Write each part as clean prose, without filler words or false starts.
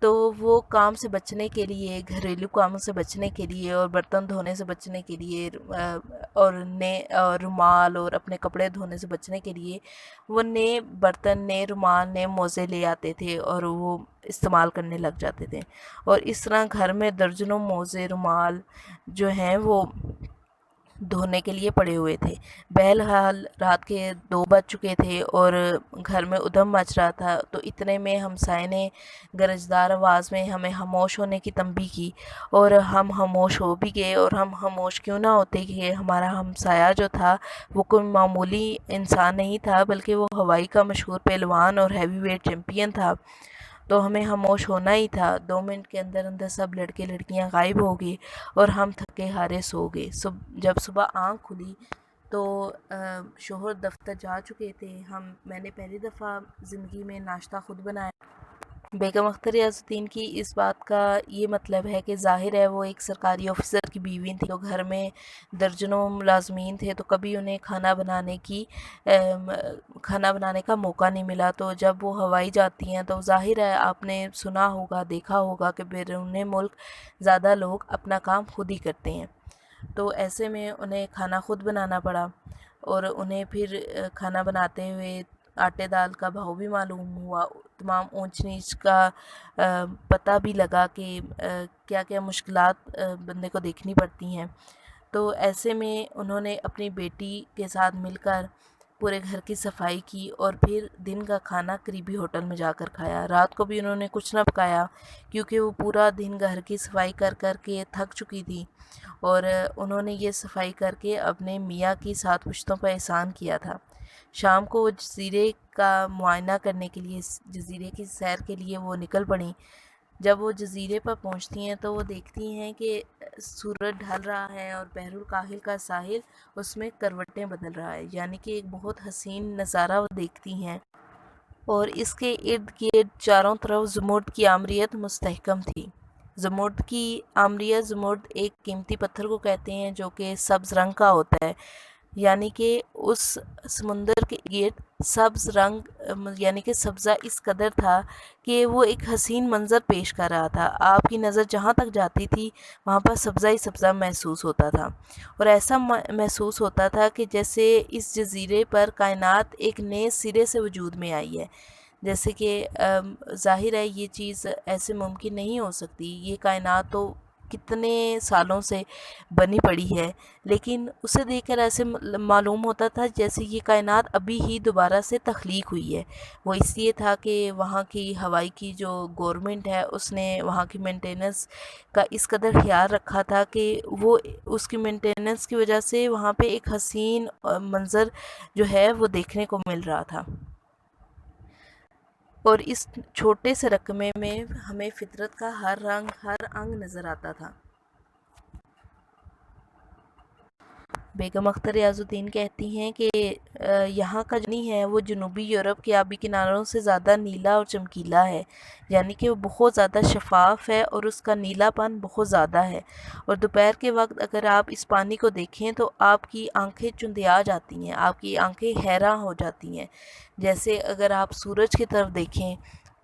تو وہ کام سے بچنے کے لیے، گھریلو کاموں سے بچنے کے لیے اور برتن دھونے سے بچنے کے لیے اور رومال اور اپنے کپڑے دھونے سے بچنے کے لیے وہ نئے برتن، نئے رومال، نئے موزے لے آتے تھے اور وہ استعمال کرنے لگ جاتے تھے، اور اس طرح گھر میں درجنوں موزے، رومال جو ہیں وہ دھونے کے لیے پڑے ہوئے تھے۔ بہرحال رات کے 2 بج چکے تھے اور گھر میں ادھم مچ رہا تھا، تو اتنے میں ہمسائے نے گرجدار آواز میں ہمیں خاموش ہونے کی تنبیہ کی، اور ہم خاموش ہو بھی گئے۔ اور ہم خاموش کیوں نہ ہوتے کہ ہمارا ہمسایہ جو تھا وہ کوئی معمولی انسان نہیں تھا، بلکہ وہ ہوائی کا مشہور پہلوان اور ہیوی ویٹ چیمپئن تھا، تو ہمیں خاموش ہونا ہی تھا۔ 2 منٹ کے اندر اندر سب لڑکے لڑکیاں غائب ہو گئے اور ہم تھکے ہارے سو گئے۔ جب صبح آنکھ کھلی تو شوہر دفتر جا چکے تھے۔ میں نے پہلی دفعہ زندگی میں ناشتہ خود بنایا۔ بیگم اختر ریاض الدین کی اس بات کا یہ مطلب ہے کہ ظاہر ہے وہ ایک سرکاری آفیسر کی بیوی تھی، تو گھر میں درجنوں ملازمین تھے، تو کبھی انہیں کھانا بنانے کا موقع نہیں ملا۔ تو جب وہ ہوائی جاتی ہیں تو ظاہر ہے آپ نے سنا ہوگا، دیکھا ہوگا کہ بیرون ملک زیادہ لوگ اپنا کام خود ہی کرتے ہیں، تو ایسے میں انہیں کھانا خود بنانا پڑا، اور انہیں پھر کھانا بناتے ہوئے آٹے دال کا بھاؤ بھی معلوم ہوا، تمام اونچ نیچ کا پتہ بھی لگا کہ کیا کیا مشکلات بندے کو دیکھنی پڑتی ہیں۔ تو ایسے میں انہوں نے اپنی بیٹی کے ساتھ مل کر پورے گھر کی صفائی کی، اور پھر دن کا کھانا قریبی ہوٹل میں جا کر کھایا۔ رات کو بھی انہوں نے کچھ نہ پکایا کیونکہ وہ پورا دن گھر کی صفائی کر کر کے تھک چکی تھی، اور انہوں نے یہ صفائی کر کے اپنے میاں کی 7 پشتوں پر احسان کیا تھا۔ شام کو وہ جزیرے کا معائنہ کرنے کے لیے، جزیرے کی سیر کے لیے وہ نکل پڑیں۔ جب وہ جزیرے پر پہنچتی ہیں تو وہ دیکھتی ہیں کہ سورج ڈھل رہا ہے اور بحر الکاہل کا ساحل اس میں کروٹیں بدل رہا ہے، یعنی کہ ایک بہت حسین نظارہ وہ دیکھتی ہیں، اور اس کے ارد گرد چاروں طرف زمرد کی آمریت مستحکم تھی۔ زمرد کی آمریت، زمرد ایک قیمتی پتھر کو کہتے ہیں جو کہ سبز رنگ کا ہوتا ہے، یعنی کہ اس سمندر کے گرد سبز رنگ، یعنی کہ سبزہ اس قدر تھا کہ وہ ایک حسین منظر پیش کر رہا تھا۔ آپ کی نظر جہاں تک جاتی تھی وہاں پر سبزہ ہی سبزہ محسوس ہوتا تھا، اور ایسا محسوس ہوتا تھا کہ جیسے اس جزیرے پر کائنات ایک نئے سرے سے وجود میں آئی ہے، جیسے کہ ظاہر ہے یہ چیز ایسے ممکن نہیں ہو سکتی، یہ کائنات تو کتنے سالوں سے بنی پڑی ہے، لیکن اسے دیکھ کر ایسے معلوم ہوتا تھا جیسے یہ کائنات ابھی ہی دوبارہ سے تخلیق ہوئی ہے۔ وہ اس لیے تھا کہ وہاں کی ہوائی کی جو گورنمنٹ ہے اس نے وہاں کی مینٹیننس کا اس قدر خیال رکھا تھا کہ وہ اس کی مینٹیننس کی وجہ سے وہاں پہ ایک حسین منظر جو ہے وہ دیکھنے کو مل رہا تھا، اور اس چھوٹے سے رقمے میں ہمیں فطرت کا ہر رنگ، ہر انگ نظر آتا تھا۔ بیگم اختر ریاض الدین کہتی ہیں کہ یہاں کا جو پانی ہے وہ جنوبی یورپ کے آبی کناروں سے زیادہ نیلا اور چمکیلا ہے، یعنی کہ وہ بہت زیادہ شفاف ہے اور اس کا نیلا پن بہت زیادہ ہے، اور دوپہر کے وقت اگر آپ اس پانی کو دیکھیں تو آپ کی آنکھیں چندیا جاتی ہیں، آپ کی آنکھیں حیران ہو جاتی ہیں۔ جیسے اگر آپ سورج کی طرف دیکھیں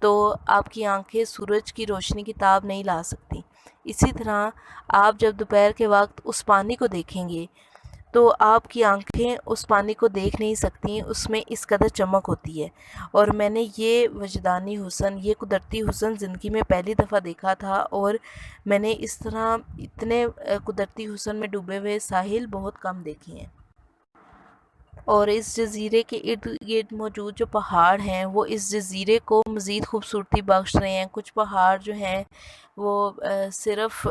تو آپ کی آنکھیں سورج کی روشنی کی تاب نہیں لا سکتی، اسی طرح آپ جب دوپہر کے وقت اس پانی کو دیکھیں گے تو آپ کی آنکھیں اس پانی کو دیکھ نہیں سکتی، اس میں اس قدر چمک ہوتی ہے۔ اور میں نے یہ وجدانی حسن، یہ قدرتی حسن زندگی میں پہلی دفعہ دیکھا تھا، اور میں نے اس طرح اتنے قدرتی حسن میں ڈوبے ہوئے ساحل بہت کم دیکھے ہیں۔ اور اس جزیرے کے ارد گرد موجود جو پہاڑ ہیں وہ اس جزیرے کو مزید خوبصورتی بخش رہے ہیں۔ کچھ پہاڑ جو ہیں وہ صرف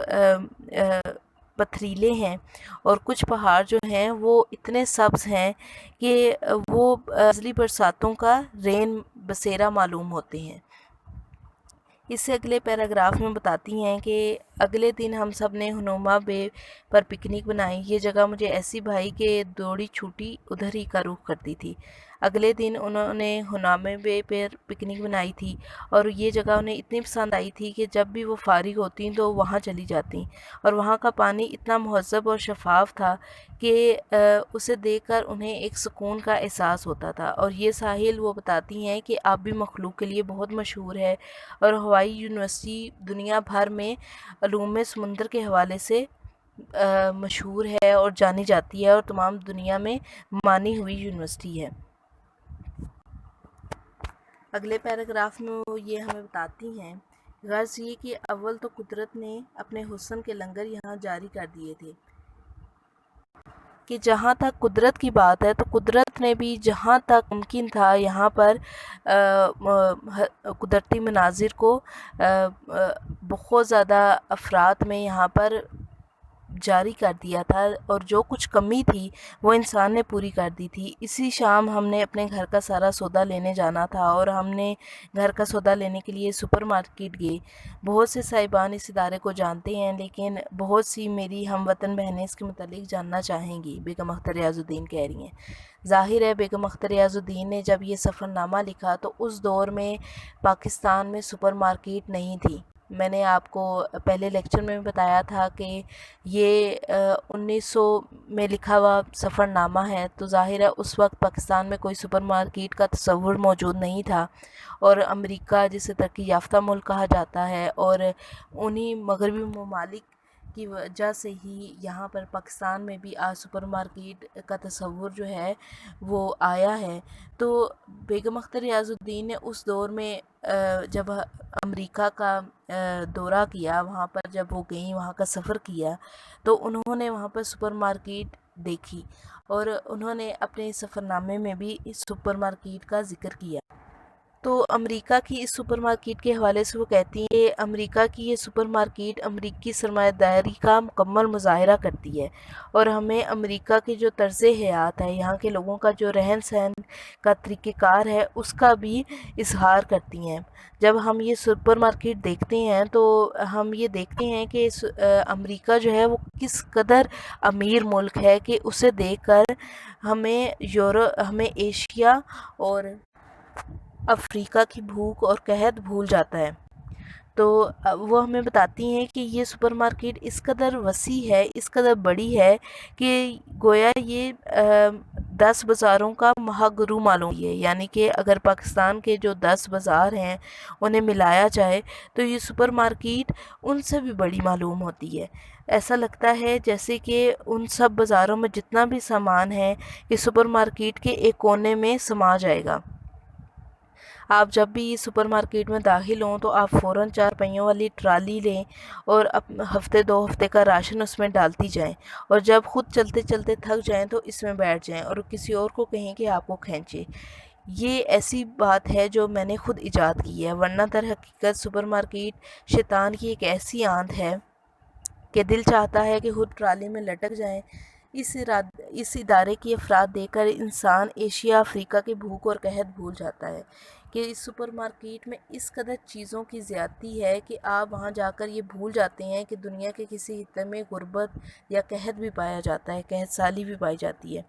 پتھریلے ہیں، اور کچھ پہاڑ جو ہیں وہ اتنے سبز ہیں کہ وہ نزلی برساتوں کا رین بسیرا معلوم ہوتے ہیں۔ اس سے اگلے پیراگراف میں بتاتی ہیں کہ اگلے دن ہم سب نے ہنوما بے پر پکنک بنائی۔ یہ جگہ مجھے ایسی بھائی کہ دوڑی چھوٹی ادھر ہی کا رخ کرتی تھی۔ اگلے دن انہوں نے ہنوما بے پر پکنک بنائی تھی اور یہ جگہ انہیں اتنی پسند آئی تھی کہ جب بھی وہ فارغ ہوتی تو وہاں چلی جاتی، اور وہاں کا پانی اتنا مہذب اور شفاف تھا کہ اسے دیکھ کر انہیں ایک سکون کا احساس ہوتا تھا۔ اور یہ ساحل وہ بتاتی ہیں کہ آبی مخلوق کے لیے بہت مشہور ہے، اور ہوائی یونیورسٹی دنیا بھر میں علوم سمندر کے حوالے سے مشہور ہے اور جانی جاتی ہے، اور تمام دنیا میں مانی ہوئی یونیورسٹی ہے۔ اگلے پیراگراف میں وہ یہ ہمیں بتاتی ہیں، غرض یہ کہ اول تو قدرت نے اپنے حسن کے لنگر یہاں جاری کر دیے تھے کہ جہاں تک قدرت کی بات ہے تو قدرت نے بھی جہاں تک ممکن تھا یہاں پر قدرتی مناظر کو بہت زیادہ افراد میں یہاں پر جاری کر دیا تھا، اور جو کچھ کمی تھی وہ انسان نے پوری کر دی تھی۔ اسی شام ہم نے اپنے گھر کا سارا سودا لینے جانا تھا، اور ہم نے گھر کا سودا لینے کے لیے سپر مارکیٹ گئے۔ بہت سے صاحبان اس ادارے کو جانتے ہیں، لیکن بہت سی میری ہم وطن بہنیں اس کے متعلق جاننا چاہیں گی۔ بیگم اختر ریاض الدین کہہ رہی ہیں، ظاہر ہے بیگم اختر ریاض الدین نے جب یہ سفر نامہ لکھا تو اس دور میں پاکستان میں سپر مارکیٹ نہیں تھی۔ میں نے آپ کو پہلے لیکچر میں بتایا تھا کہ یہ 1900 میں لکھا ہوا سفر نامہ ہے، تو ظاہر ہے اس وقت پاکستان میں کوئی سپر مارکیٹ کا تصور موجود نہیں تھا، اور امریکہ جسے ترقی یافتہ ملک کہا جاتا ہے، اور انہی مغربی ممالک کی وجہ سے ہی یہاں پر پاکستان میں بھی آج سپر مارکیٹ کا تصور جو ہے وہ آیا ہے۔ تو بیگم اختر ریاض الدین نے اس دور میں جب امریکہ کا دورہ کیا، وہاں پر جب وہ گئیں، وہاں کا سفر کیا، تو انہوں نے وہاں پر سپر مارکیٹ دیکھی، اور انہوں نے اپنے سفر نامے میں بھی اس سپر مارکیٹ کا ذکر کیا۔ تو امریکہ کی اس سپر مارکیٹ کے حوالے سے وہ کہتی ہیں کہ امریکہ کی یہ سپر مارکیٹ امریکی سرمایہ داری کا مکمل مظاہرہ کرتی ہے، اور ہمیں امریکہ کے جو طرز حیات ہے، یہاں کے لوگوں کا جو رہن سہن کا طریقہ کار ہے، اس کا بھی اظہار کرتی ہیں۔ جب ہم یہ سپر مارکیٹ دیکھتے ہیں تو ہم یہ دیکھتے ہیں کہ امریکہ جو ہے وہ کس قدر امیر ملک ہے کہ اسے دیکھ کر ہمیں ایشیا اور افریقہ کی بھوک اور قحط بھول جاتا ہے۔ تو وہ ہمیں بتاتی ہیں کہ یہ سپر مارکیٹ اس قدر وسیع ہے، اس قدر بڑی ہے کہ گویا یہ 10 بازاروں کا مہاگرو معلوم ہے، یعنی کہ اگر پاکستان کے جو 10 بازار ہیں انہیں ملایا جائے تو یہ سپر مارکیٹ ان سے بھی بڑی معلوم ہوتی ہے۔ ایسا لگتا ہے جیسے کہ ان سب بازاروں میں جتنا بھی سامان ہے یہ سپر مارکیٹ کے ایک کونے میں سما جائے گا۔ آپ جب بھی اس سپر مارکیٹ میں داخل ہوں تو آپ فوراً 4 پہیوں والی ٹرالی لیں اور ہفتے 2 ہفتے کا راشن اس میں ڈالتی جائیں، اور جب خود چلتے چلتے تھک جائیں تو اس میں بیٹھ جائیں اور کسی اور کو کہیں کہ آپ کو کھینچے۔ یہ ایسی بات ہے جو میں نے خود ایجاد کی ہے، ورنہ در حقیقت سپر مارکیٹ شیطان کی ایک ایسی آند ہے کہ دل چاہتا ہے کہ خود ٹرالی میں لٹک جائیں۔ اس ادارے کی افراد دیکھ کر انسان ایشیا افریقہ کے بھوک اور قحط بھول جاتا ہے کہ اس سپر مارکیٹ میں اس قدر چیزوں کی زیادتی ہے کہ آپ وہاں جا کر یہ بھول جاتے ہیں کہ دنیا کے کسی خطے میں غربت یا قحط بھی پایا جاتا ہے، قحط سالی بھی پائی جاتی ہے۔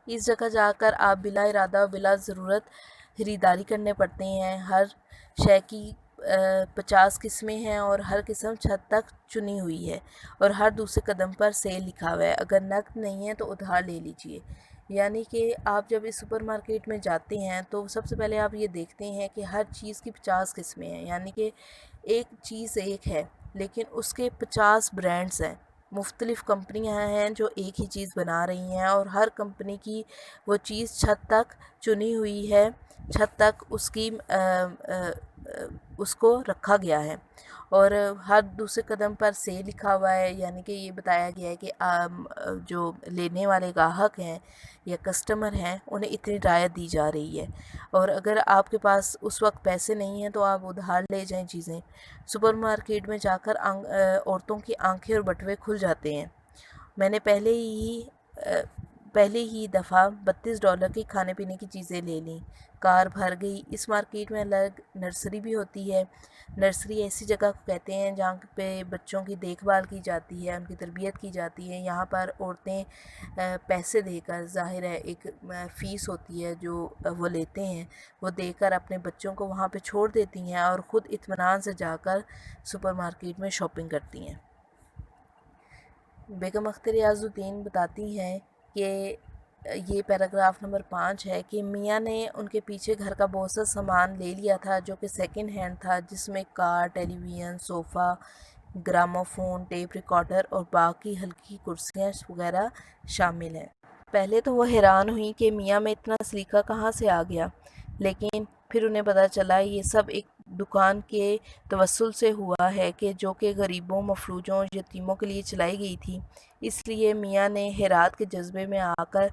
اس جگہ جا کر آپ بلا ارادہ و بلا ضرورت خریداری کرنے پڑتے ہیں۔ ہر شے کی 50 قسمیں ہیں اور ہر قسم چھت تک چنی ہوئی ہے، اور ہر دوسرے قدم پر سیل لکھا ہوا ہے، اگر نقد نہیں ہے تو ادھار لے لیجئے۔ یعنی کہ آپ جب اس سپر مارکیٹ میں جاتے ہیں تو سب سے پہلے آپ یہ دیکھتے ہیں کہ ہر چیز کی 50 قسمیں ہیں، یعنی کہ ایک چیز ایک ہے لیکن اس کے 50 برانڈز ہیں، مختلف کمپنیاں ہیں جو ایک ہی چیز بنا رہی ہیں، اور ہر کمپنی کی وہ چیز چھت تک چنی ہوئی ہے، چھت تک اس کو رکھا گیا ہے، اور ہر دوسرے قدم پر سیل لکھا ہوا ہے، یعنی کہ یہ بتایا گیا ہے کہ جو لینے والے گاہک ہیں یا کسٹمر ہیں انہیں اتنی رعایت دی جا رہی ہے، اور اگر آپ کے پاس اس وقت پیسے نہیں ہیں تو آپ ادھار لے جائیں چیزیں۔ سپر مارکیٹ میں جا کر عورتوں کی آنکھیں اور بٹوے کھل جاتے ہیں۔ میں نے پہلے ہی پہلے ہی دفعہ $32 کی کھانے پینے کی چیزیں لے لیں۔ کار بھر گئی۔ اس مارکیٹ میں الگ نرسری بھی ہوتی ہے۔ نرسری ایسی جگہ کو کہتے ہیں جہاں پہ بچوں کی دیکھ بھال کی جاتی ہے، ان کی تربیت کی جاتی ہے۔ یہاں پر عورتیں پیسے دے کر، ظاہر ہے ایک فیس ہوتی ہے جو وہ لیتے ہیں، وہ دے کر اپنے بچوں کو وہاں پہ چھوڑ دیتی ہیں اور خود اطمینان سے جا کر سپر مارکیٹ میں شاپنگ کرتی ہیں۔ بیگم اختر ریاض الدین بتاتی ہیں کہ یہ پیراگراف نمبر 5 ہے کہ میاں نے ان کے پیچھے گھر کا بہت سا سامان لے لیا تھا جو کہ سیکنڈ ہینڈ تھا، جس میں کار، ٹیلی ویژن، صوفہ، گراموفون، ٹیپ ریکارڈر اور باقی ہلکی کرسیاں وغیرہ شامل ہیں۔ پہلے تو وہ حیران ہوئیں کہ میاں میں اتنا سلیقہ کہاں سے آ گیا، لیکن پھر انہیں پتہ چلا یہ سب ایک دکان کے توسل سے ہوا ہے کہ جو کہ غریبوں، مفلوجوں، یتیموں کے لیے چلائی گئی تھی۔ اس لیے میاں نے خیرات کے جذبے میں آ کر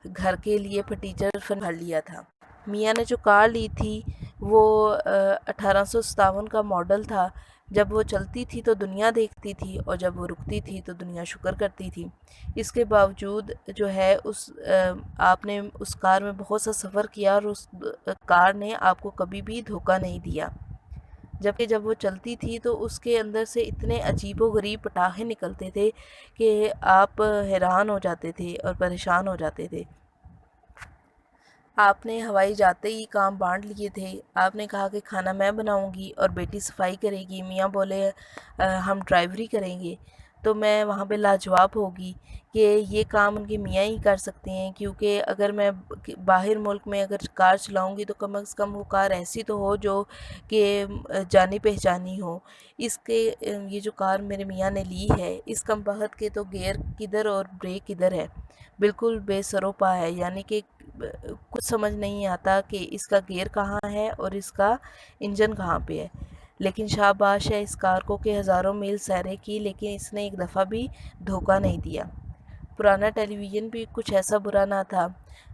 گھر کے لیے فرنیچر خرید لیا تھا۔ میاں نے جو کار لی تھی وہ 1857 کا ماڈل تھا۔ جب وہ چلتی تھی تو دنیا دیکھتی تھی اور جب وہ رکتی تھی تو دنیا شکر کرتی تھی۔ اس کے باوجود جو ہے آپ نے اس کار میں بہت سا سفر کیا اور اس کار نے آپ کو کبھی بھی دھوکہ نہیں دیا، جبکہ جب وہ چلتی تھی تو اس کے اندر سے اتنے عجیب و غریب پٹاخے نکلتے تھے کہ آپ حیران ہو جاتے تھے اور پریشان ہو جاتے تھے۔ آپ نے ہوائی جاتے ہی کام بانٹ لیے تھے۔ آپ نے کہا کہ کھانا میں بناؤں گی اور بیٹی صفائی کرے گی، میاں بولے ہم ڈرائیوری کریں گے۔ تو میں وہاں پہ لاجواب ہوگی کہ یہ کام ان کے میاں ہی کر سکتے ہیں، کیونکہ اگر میں باہر ملک میں اگر کار چلاؤں گی تو کم از کم وہ کار ایسی تو ہو جو کہ جانی پہچانی ہو۔ یہ جو کار میرے میاں نے لی ہے، اس کم بخت کے تو گیئر کدھر اور بریک کدھر ہے، بالکل بے سر و پا ہے، یعنی کہ کچھ سمجھ نہیں آتا کہ اس کا گیئر کہاں ہے اور اس کا انجن کہاں پہ ہے۔ لیکن شاباش ہے اس کار کو کہ ہزاروں میل سیریں کی، لیکن اس نے ایک دفعہ بھی دھوکہ نہیں دیا۔ پرانا ٹیلی ویژن بھی کچھ ایسا برا نہ تھا،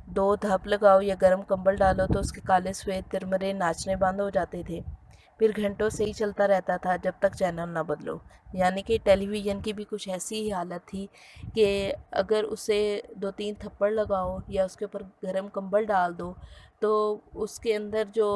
2 دھپ لگاؤ یا گرم کمبل ڈالو تو اس کے کالے سفید ترمرے ناچنے بند ہو جاتے تھے، پھر گھنٹوں سے ہی چلتا رہتا تھا جب تک چینل نہ بدلو۔ یعنی کہ ٹیلی ویژن کی بھی کچھ ایسی ہی حالت تھی کہ اگر اسے 2-3 تھپڑ لگاؤ یا اس کے اوپر گرم کمبل ڈال دو تو اس کے اندر جو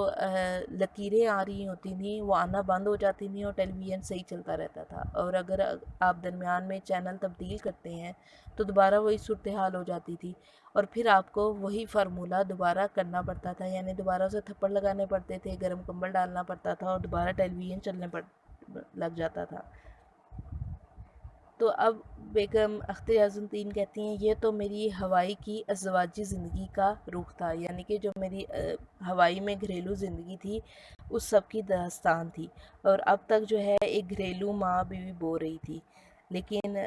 لکیریں آ رہی ہوتی تھیں وہ آنا بند ہو جاتی تھیں اور ٹیلی ویژن صحیح چلتا رہتا تھا۔ اور اگر آپ درمیان میں چینل تبدیل کرتے ہیں تو دوبارہ وہی صورتحال ہو جاتی تھی اور پھر آپ کو وہی فارمولہ دوبارہ کرنا پڑتا تھا، یعنی دوبارہ اسے تھپڑ لگانے پڑتے تھے، گرم کمبل ڈالنا پڑتا تھا اور دوبارہ ٹیلی ویژن چلنے لگ جاتا تھا۔ تو اب بیگم اختر ریاض الدین کہتی ہیں یہ تو میری ہوائی کی ازدواجی زندگی کا رخ تھا، یعنی کہ جو میری ہوائی میں گھریلو زندگی تھی اس سب کی داستان تھی، اور اب تک جو ہے ایک گھریلو ماں بیوی بو رہی تھی۔ لیکن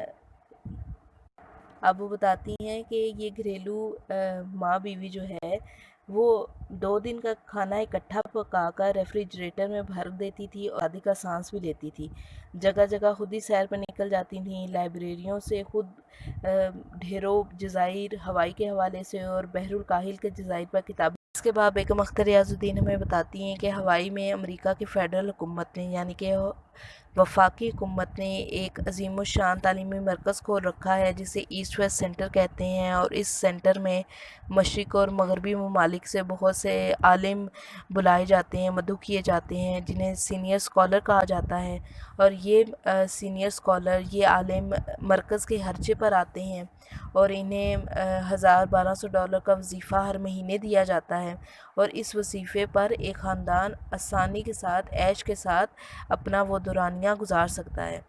اب وہ بتاتی ہیں کہ یہ گھریلو ماں بیوی جو ہے وہ 2 دن کا کھانا اکٹھا پکا کر ریفریجریٹر میں بھر دیتی تھی اور آدھی کا سانس بھی لیتی تھی، جگہ جگہ خود ہی سیر پر نکل جاتی تھیں، لائبریریوں سے خود ڈھیروں جزائر ہوائی کے حوالے سے اور بحر الکاہل کے جزائر پر کتابیں۔ اس کے بعد بیگم اختر ریاض الدین ہمیں بتاتی ہیں کہ ہوائی میں امریکہ کی فیڈرل حکومت نے یعنی کہ وفاقی حکومت نے ایک عظیم الشان تعلیمی مرکز کھول رکھا ہے جسے ایسٹ ویسٹ سینٹر کہتے ہیں، اور اس سینٹر میں مشرق اور مغربی ممالک سے بہت سے عالم بلائے جاتے ہیں، مدعو کیے جاتے ہیں، جنہیں سینئر اسکالر کہا جاتا ہے، اور یہ سینئر اسکالر، یہ عالم مرکز کے خرچے پر آتے ہیں اور انہیں $1,200 کا وظیفہ ہر مہینے دیا جاتا ہے، اور اس وظیفے پر ایک خاندان آسانی کے ساتھ، عیش کے ساتھ اپنا وہ دورانیہ گزار سکتا ہے۔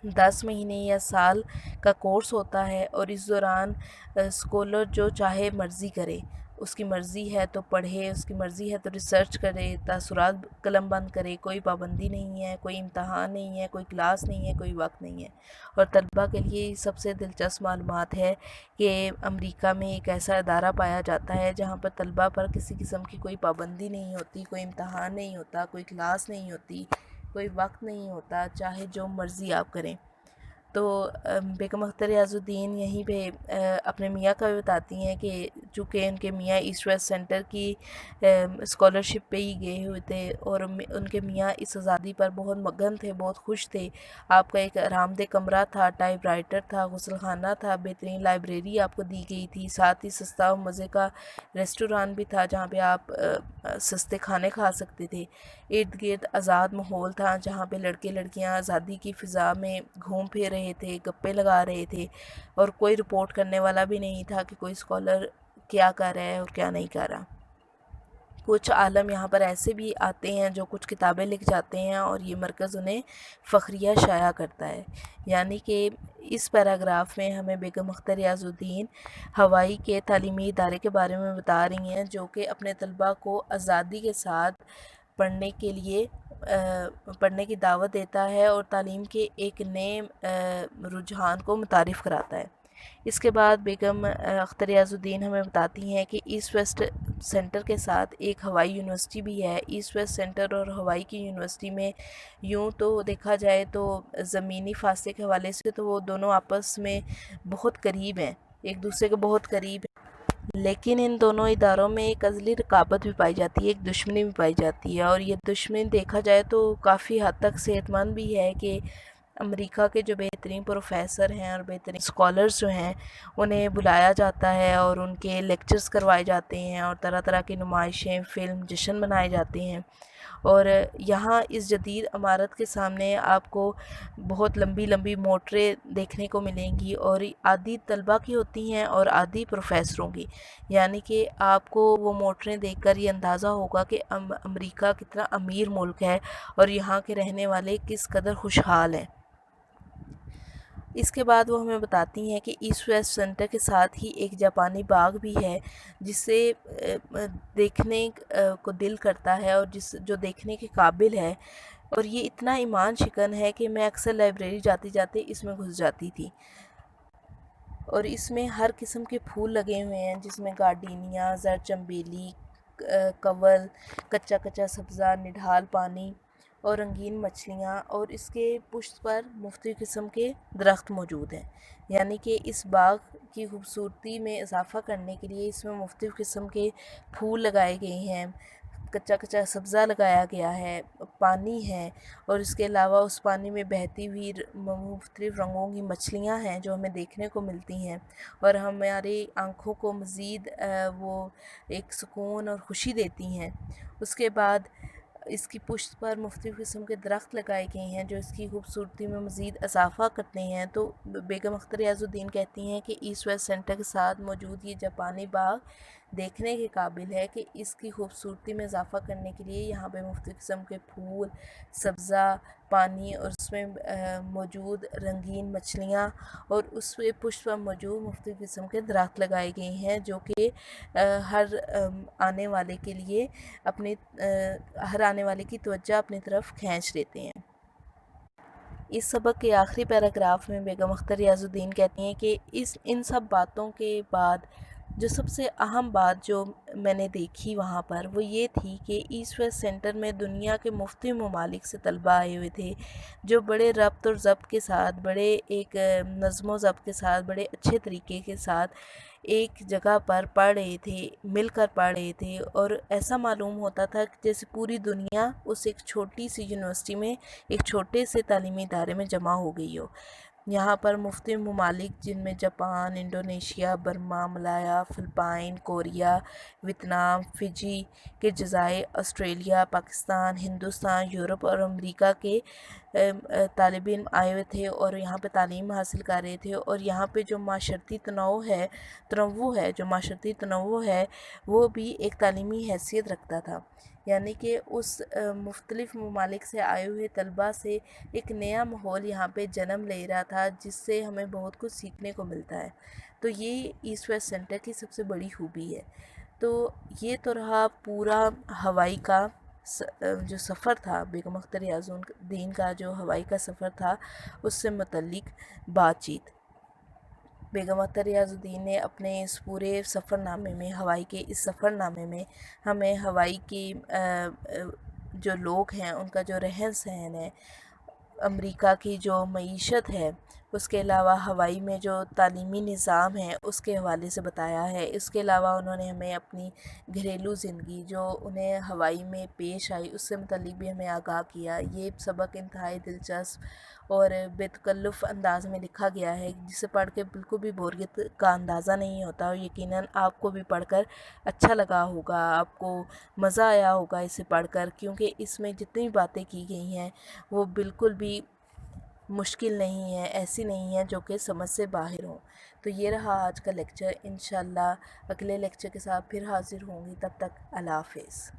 10 مہینے یا سال کا کورس ہوتا ہے اور اس دوران اسکالر جو چاہے مرضی کرے، اس کی مرضی ہے تو پڑھے، اس کی مرضی ہے تو ریسرچ کرے، تاثرات قلم بند کرے، کوئی پابندی نہیں ہے، کوئی امتحان نہیں ہے، کوئی کلاس نہیں ہے، کوئی وقت نہیں ہے۔ اور طلباء کے لیے سب سے دلچسپ معلومات ہے کہ امریکہ میں ایک ایسا ادارہ پایا جاتا ہے جہاں پر طلباء پر کسی قسم کی کوئی پابندی نہیں ہوتی، کوئی امتحان نہیں ہوتا، کوئی کلاس نہیں ہوتی، کوئی وقت نہیں ہوتا، چاہے جو مرضی آپ کریں۔ تو بیگم اختر ریاض الدین یہیں پہ اپنے میاں کا بھی بتاتی ہیں کہ چونکہ ان کے میاں ایسٹ ویسٹ سینٹر کی اسکالرشپ پہ ہی گئے ہوئے تھے، اور ان کے میاں اس آزادی پر بہت مگن تھے، بہت خوش تھے۔ آپ کا ایک آرام دہ کمرہ تھا، ٹائپ رائٹر تھا، غسل خانہ تھا، بہترین لائبریری آپ کو دی گئی تھی، ساتھ ہی سستا و مزے کا ریسٹوران بھی تھا جہاں پہ آپ سستے کھانے کھا سکتے تھے۔ ارد گرد آزاد ماحول تھا جہاں پہ لڑکے لڑکیاں آزادی کی فضا میں گھوم پھر رہے تھے، گپے لگا رہے تھے، اور کوئی رپورٹ کرنے والا بھی نہیں تھا کہ کوئی اسکالر کیا کر رہا ہے اور کیا نہیں کر رہا۔ کچھ عالم یہاں پر ایسے بھی آتے ہیں جو کچھ کتابیں لکھ جاتے ہیں اور یہ مرکز انہیں فخریہ شائع کرتا ہے۔ یعنی کہ اس پیراگراف میں ہمیں بیگم اختر ریاض الدین ہوائی کے تعلیمی ادارے کے بارے میں بتا رہی ہیں جو کہ اپنے طلباء کو آزادی کے ساتھ پڑھنے کے لیے پڑھنے کی دعوت دیتا ہے اور تعلیم کے ایک نئے رجحان کو متعارف کراتا ہے۔ اس کے بعد بیگم اختر ریاض الدین ہمیں بتاتی ہیں کہ ایسٹ ویسٹ سینٹر کے ساتھ ایک ہوائی یونیورسٹی بھی ہے۔ ایسٹ ویسٹ سینٹر اور ہوائی کی یونیورسٹی میں یوں تو دیکھا جائے تو زمینی فاصلے کے حوالے سے تو وہ دونوں آپس میں بہت قریب ہیں، ایک دوسرے کے بہت قریب ہیں، لیکن ان دونوں اداروں میں ایک ازلی رقابت بھی پائی جاتی ہے، ایک دشمنی بھی پائی جاتی ہے، اور یہ دشمنی دیکھا جائے تو کافی حد تک صحت مند بھی ہے کہ امریکہ کے جو بہترین پروفیسر ہیں اور بہترین اسکالرز جو ہیں انہیں بلایا جاتا ہے اور ان کے لیکچرز کروائے جاتے ہیں اور طرح طرح کی نمائشیں، فلم، جشن منائے جاتے ہیں، اور یہاں اس جدید عمارت کے سامنے آپ کو بہت لمبی لمبی موٹریں دیکھنے کو ملیں گی، اور آدھی طلبہ کی ہوتی ہیں اور آدھی پروفیسروں کی۔ یعنی کہ آپ کو وہ موٹریں دیکھ کر یہ اندازہ ہوگا کہ امریکہ کتنا امیر ملک ہے اور یہاں کے رہنے والے کس قدر خوشحال ہیں۔ اس کے بعد وہ ہمیں بتاتی ہیں کہ ایسٹ ویسٹ سینٹر کے ساتھ ہی ایک جاپانی باغ بھی ہے جسے دیکھنے کو دل کرتا ہے اور جو دیکھنے کے قابل ہے، اور یہ اتنا ایمان شکن ہے کہ میں اکثر لائبریری جاتے جاتے اس میں گھس جاتی تھی، اور اس میں ہر قسم کے پھول لگے ہوئے ہیں جس میں گارڈینیا، زر چنبیلی، کنول، کچا کچا سبزہ، نڈھال پانی اور رنگین مچھلیاں، اور اس کے پشت پر مختلف قسم کے درخت موجود ہیں۔ یعنی کہ اس باغ کی خوبصورتی میں اضافہ کرنے کے لیے اس میں مختلف قسم کے پھول لگائے گئے ہیں، کچا کچا سبزہ لگایا گیا ہے، پانی ہے، اور اس کے علاوہ اس پانی میں بہتی ہوئی مختلف رنگوں کی مچھلیاں ہیں جو ہمیں دیکھنے کو ملتی ہیں اور ہماری آنکھوں کو مزید وہ ایک سکون اور خوشی دیتی ہیں۔ اس کے بعد اس کی پشت پر مختلف قسم کے درخت لگائے گئے ہیں جو اس کی خوبصورتی میں مزید اضافہ کرتے ہیں۔ تو بیگم اختر ریاض الدین کہتی ہیں کہ ایسٹ ویسٹ سینٹر کے ساتھ موجود یہ جاپانی باغ دیکھنے کے قابل ہے کہ اس کی خوبصورتی میں اضافہ کرنے کے لیے یہاں پہ مختلف قسم کے پھول، سبزہ، پانی، اور اس میں موجود رنگین مچھلیاں اور اس پہ پشت پر موجود مختلف قسم کے درخت لگائے گئے ہیں جو کہ ہر آنے والے کے لیے ہر آنے والے کی توجہ اپنی طرف کھینچ لیتے ہیں۔ اس سبق کے آخری پیراگراف میں بیگم اختر ریاض الدین کہتی ہیں کہ ان سب باتوں کے بعد جو سب سے اہم بات جو میں نے دیکھی وہاں پر وہ یہ تھی کہ ایسٹ ویسٹ سینٹر میں دنیا کے مختلف ممالک سے طلباء آئے ہوئے تھے جو بڑے ربط اور ضبط کے ساتھ، بڑے ایک نظم و ضبط کے ساتھ، بڑے اچھے طریقے کے ساتھ ایک جگہ پر پڑھ رہے تھے، مل کر پڑھ رہے تھے، اور ایسا معلوم ہوتا تھا کہ جیسے پوری دنیا اس ایک چھوٹی سی یونیورسٹی میں، ایک چھوٹے سے تعلیمی ادارے میں جمع ہو گئی ہو۔ یہاں پر مختلف ممالک جن میں جاپان، انڈونیشیا، برما، ملایا، فلپائن، کوریا، ویتنام، فجی کے جزائر، آسٹریلیا، پاکستان، ہندوستان، یورپ اور امریکہ کے طالب علم آئے ہوئے تھے اور یہاں پہ تعلیم حاصل کر رہے تھے، اور یہاں پہ جو معاشرتی تنوع ہے وہ بھی ایک تعلیمی حیثیت رکھتا تھا۔ یعنی کہ اس مختلف ممالک سے آئے ہوئے طلباء سے ایک نیا ماحول یہاں پہ جنم لے رہا تھا جس سے ہمیں بہت کچھ سیکھنے کو ملتا ہے۔ تو یہ ایسٹ ویسٹ سینٹر کی سب سے بڑی خوبی ہے۔ تو یہ تو رہا پورا ہوائی کا جو سفر تھا، بیگم اختر ریاض الدین کا جو ہوائی کا سفر تھا اس سے متعلق بات چیت۔ بیگم اختر ریاض الدین نے اپنے اس پورے سفر نامے میں، ہوائی کے اس سفر نامے میں ہمیں ہوائی کی جو لوگ ہیں ان کا جو رہن سہن ہے، امریکہ کی جو معیشت ہے اس کے علاوہ ہوائی میں جو تعلیمی نظام ہے اس کے حوالے سے بتایا ہے۔ اس کے علاوہ انہوں نے ہمیں اپنی گھریلو زندگی جو انہیں ہوائی میں پیش آئی اس سے متعلق بھی ہمیں آگاہ کیا۔ یہ سبق انتہائی دلچسپ اور بے تکلف انداز میں لکھا گیا ہے، جسے پڑھ کے بالکل بھی بوریت کا اندازہ نہیں ہوتا، اور یقیناً آپ کو بھی پڑھ کر اچھا لگا ہوگا، آپ کو مزہ آیا ہوگا اسے پڑھ کر، کیونکہ اس میں جتنی باتیں کی گئی ہیں وہ بالکل بھی مشکل نہیں ہے، ایسی نہیں ہے جو کہ سمجھ سے باہر ہوں۔ تو یہ رہا آج کا لیکچر، انشاءاللہ اگلے لیکچر کے ساتھ پھر حاضر ہوں گی، تب تک اللہ حافظ۔